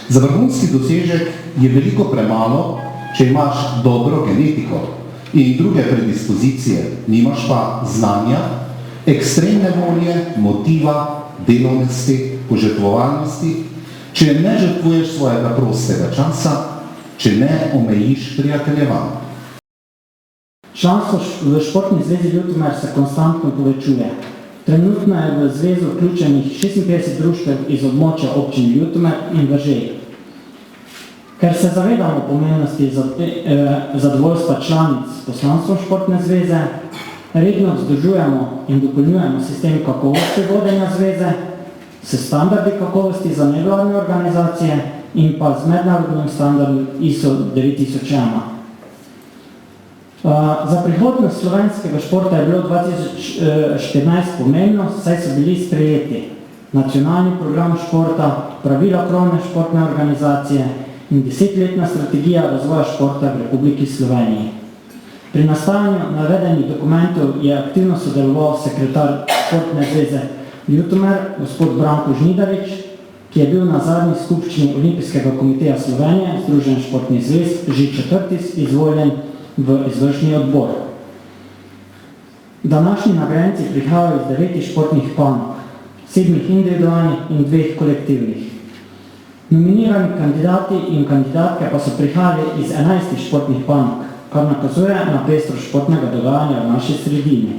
Za vrhunski dosežek je veliko premalo, če imaš dobro genetiko in druge predispozicije, nimaš pa znanja, ekstremne volje, motiva, delovnosti, požrtvovalnosti, če ne žrtvuješ svojega prostega časa, če ne omejiš prijateljevanja. Članstvo v Športni zvezi Ljutomer se konstantno povečuje. Trenutno je v zvezo vključenih 56 društev iz območja občin Ljutomer in Veržej. Ker se zavedamo pomembnosti zadovoljstva članic s poslanstvom Športne zveze, redno združujemo in dopolnjujemo sistem kakovosti vodenja zveze s standardi kakovosti za nevladne organizacije in pa z mednarodnim standardom ISO 9001. Za prihodnost slovenskega športa je bilo 2014 pomembno, saj so bili sprejeti nacionalni program športa, pravila krovne športne organizacije in 10-letna strategija razvoja športa v Republiki Sloveniji. Pri nastajanju navedenih dokumentov je aktivno sodeloval sekretar Športne zveze Ljutomer, gospod Branko Žnidarič, ki je bil na zadnji skupščini Olimpijskega komiteja Slovenije, Združenja športnih zvez, že četrtič izvoljen v izvršni odbor. Današnji nagrajenci prihajajo iz 9 športnih panog, 7 individualnih in 2 kolektivnih. Nominirani kandidati in kandidatke pa so prihajali iz 11 športnih panog, kar nakazuje na pestrost športnega dogajanja v naši sredini.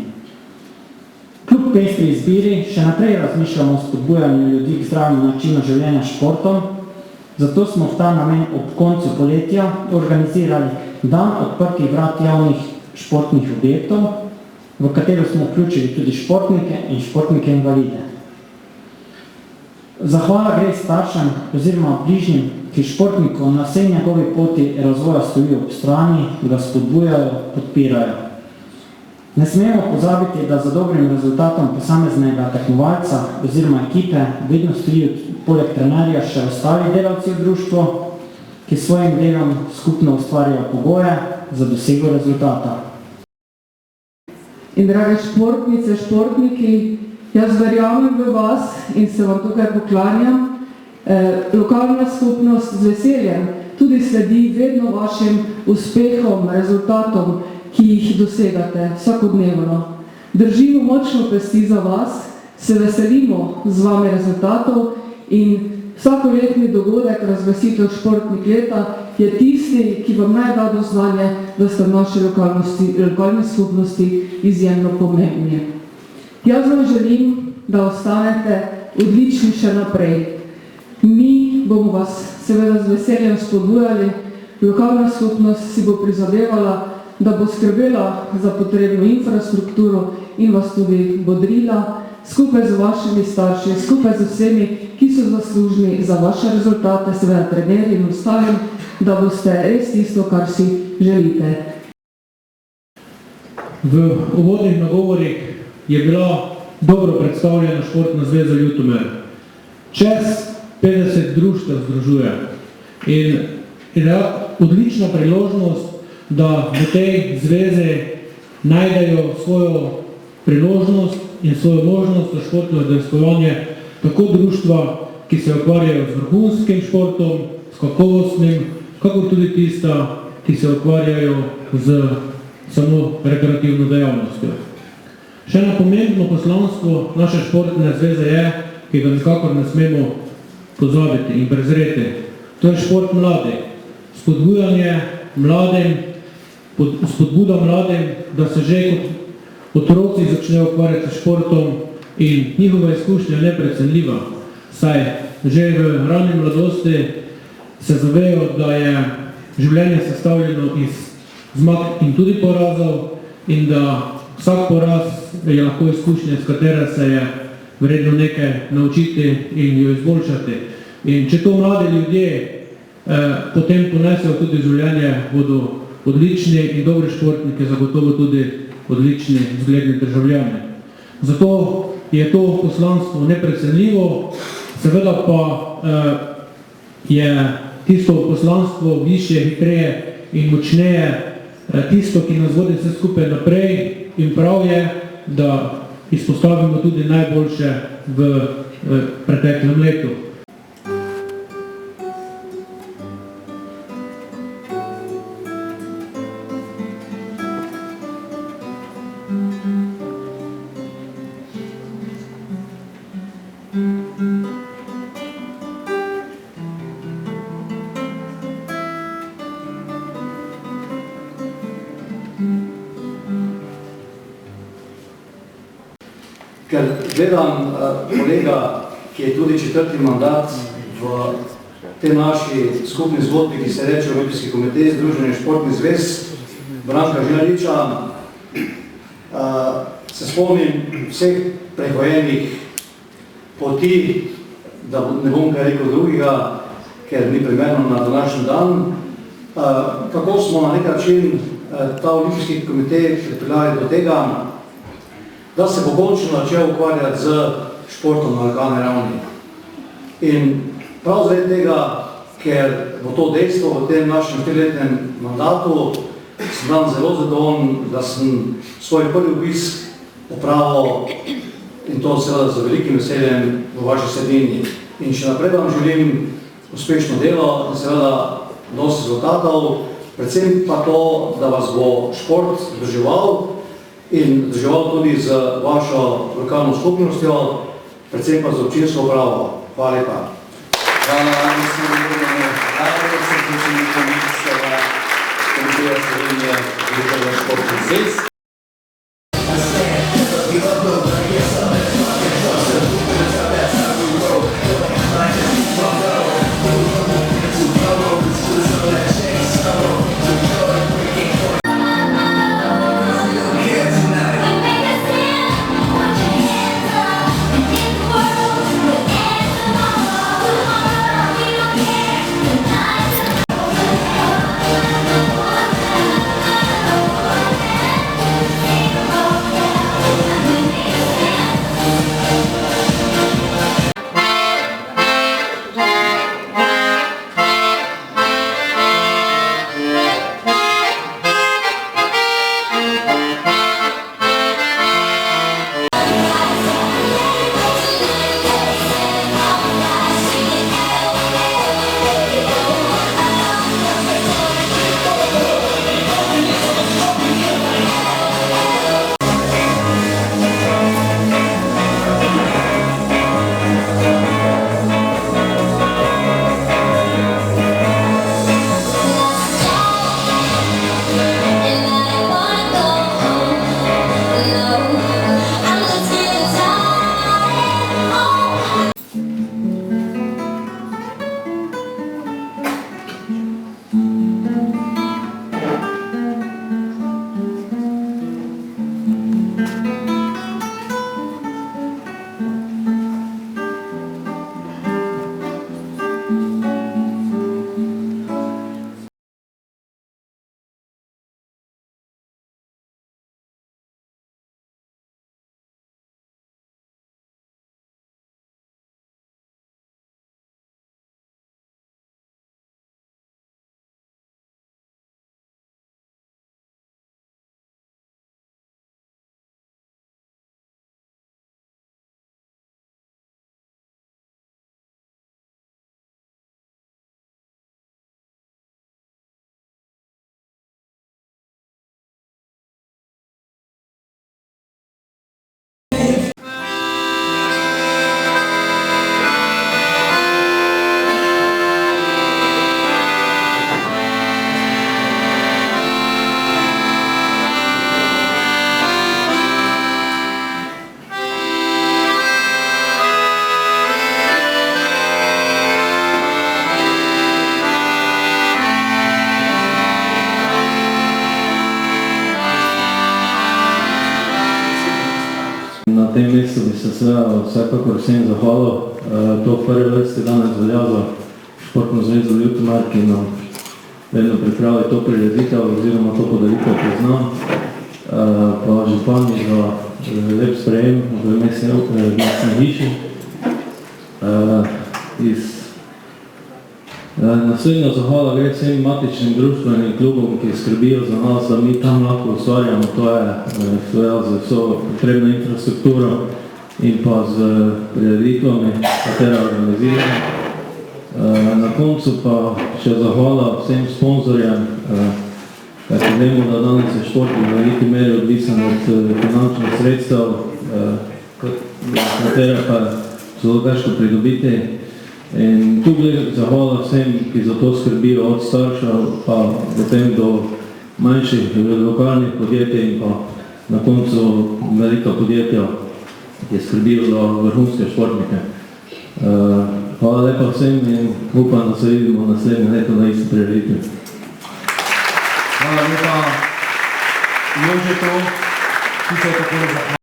Kljub pestri izbiri še naprej razmišljamo o spodbujanju ljudi k zdravemu načinu življenja s športom, zato smo v ta namen ob koncu poletja organizirali dan odprtih vrat javnih športnih objektov, v katero smo vključili tudi športnike in športnike invalide. Zahvala gre staršem oziroma bližnjim, ki športnikov na vsej njegovi poti razvoja stojijo ob strani, ga spodbujajo, podpirajo. Ne smemo pozabiti, da za dobrim rezultatom posameznega tekmovalca oziroma ekipe vedno stojijo poleg trenerja še ostali delavci v društvu, ki svojim delom skupno ustvarjajo pogoje za dosego rezultata. In drage športnice, športniki, jaz verjamem v vas in se vam tukaj poklanjam. Lokalna skupnost z veseljem tudi sledi vedno vašim uspehom, rezultatom, ki jih dosegate vsakodnevno. Držimo močno pesti za vas, se veselimo z vami rezultatov in vsakoletni dogodek razglasitev športnih leta je tisti, ki vam naj da do znanja, da ste v naši lokalni skupnosti izjemno pomembni. Jaz vam želim, da ostanete odlični še naprej. Mi bomo vas seveda z veseljem spodbujali, lokalna skupnost si bo prizadevala, da bo skrbela za potrebno infrastrukturo in vas tudi bodrila, skupaj z vašimi starši, skupaj z vsemi, ki so zaslužni za vaše rezultate, seveda trenerji in ostalim, da boste res tisto, kar si želite. V uvodnih nagovorih je bila dobro predstavljena Športna zveza Ljutomer. Čez 50 društev združuje in je odlična priložnost, da v tej zvezi najdejo svojo priložnost in svojo možnost za športno udejstvovanje tako društva, ki se ukvarjajo z vrhunskim športom, s kakovostnim, kakor tudi tista, ki se ukvarjajo z samo rekreativno dejavnostjo. Še eno pomembno poslanstvo naše športne zveze je, ki ga nikakor ne smemo pozabiti in prezreti. To je šport mladih. Spodbuda mladim, da se že kot otroci začnejo ukvarjati s športom in njihova izkušnja je neprecenljiva, saj že v rani mladosti se zavejo, da je življenje sestavljeno iz zmag in tudi porazov in da vsak poraz je lahko izkušnja, s katere se je vredno nekaj naučiti in jo izboljšati. In če to mladi ljudje potem ponesejo tudi življenje, bodo odlični in dobri športniki, zagotovo tudi odlični zgledni državljani. Zato je to poslanstvo neprecenljivo, seveda pa je tisto poslanstvo višje, hitreje in močneje, tisto, ki nas vodi vse skupaj naprej in prav je, da izpostavimo tudi najboljše v preteklem letu. ker gledam kolega, ki je tudi 4. mandat v te naši skupni zgodbi, ki se reče Olimpijski komitej Združenja športnih zvez, Branka Žilaniča, se spomnim vseh prehojenih poti, da ne bom kaj rekel drugega, ker ni primerno na današnji dan, kako smo na nek način ta Olimpijski komitej pripeljali do tega, da se bo končno začel ukvarjati z športom na lokalni ravni. In prav zaradi tega, ker bo to dejstvo v tem našem 4-letnem mandatu, sem dan zelo zadovoljen, da sem svoj prvi obisk opravil in to seveda z velikim veseljem v vaši sredini. In še naprej vam želim uspešno delo in seveda dosti rezultatov, predvsem pa to, da vas bo šport združeval in združeval tudi z vašo lokalno skupnostjo, predvsem pa z občinsko upravo. Hvala lepa. Hvala vam, Komiteja Slovenije Združenja športnih zvez. Na tem mestu bi se vsekakor vsem zahvalil. To v prvi vrsti danes velja za Športno zvezo Ljutomer, ki nam vedno pripravi to prireditev oziroma to podaritev priznam. Pa župani za lep sprejem v mestni hiši. Naslednja zahvala gre vsem matičnim društvenim klubom, ki skrbijo za nas, da mi tam lahko ustvarjamo, to je z vso potrebno infrastrukturo in pa z prireditvami, katere organiziramo. Na koncu pa še zahvala vsem sponzorjem, kajti vemo, da danes je šport v veliki meri odvisen od finančnih sredstev, katere pa zelo težko pridobiti. In tu gre zahvala vsem, ki za to skrbijo, od staršev pa potem do manjših lokalnih podjetij in pa na koncu velika podjetja, ki je skrbel za vrhunske športnike. Hvala lepa vsem in upam, da se vidimo naslednje leto na isti prireditvi. Hvala lepa Jožetu, ki se je tako zahvalil.